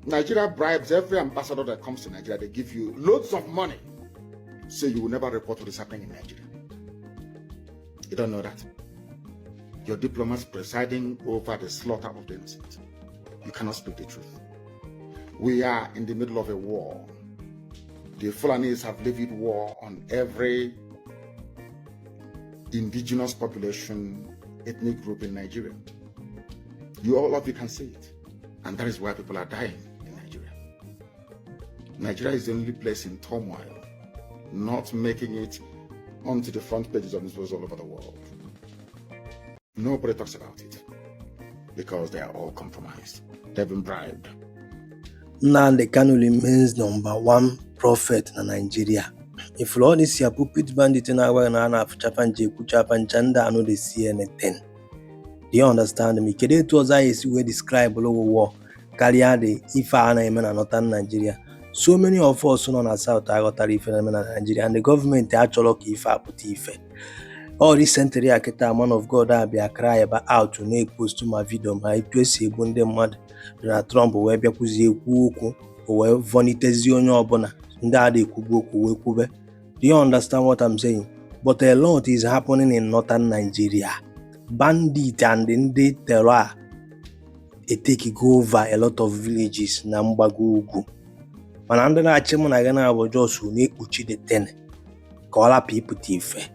Nigeria bribes every ambassador that comes to Nigeria. They give you loads of money, so you will never report what is happening in Nigeria. You don't know that. Your diplomats presiding over the slaughter of the innocent. You cannot speak the truth. We are in the middle of a war. The Fulanis have levied war on every indigenous population, ethnic group in Nigeria. All of you can see it. And that is why people are dying in Nigeria. Nigeria is the only place in turmoil, not making it onto the front pages of newspapers all over the world. Nobody talks about it because they are all compromised. They've been bribed. Nnamdikanu remains number one prophet in Nigeria. If all this year pulpit bandit in our nana of Chapanje, Kuchapanja, I know they see anything. Do you understand me? Kede to us we describe below war, carrier the Ifa and Yemen and Northern Nigeria. So many of us on the south are tariff in Nigeria, and the government actually Ifa put Ife. All recently, I get a man of God I be a cry about how to make post to my video. My place a bunde mad. Donald Trump we be kuzi ekuku we vonitezi onye obona ndị ade kubu oku we kube. Do you understand what I'm saying? But a lot is happening in northern Nigeria. Bandit and ndị terror take go over a lot of villages na mgbago ugwu. Mana ndị na-achị mụ na gana abụ just na ekpuchi the ten ka ọla people ife.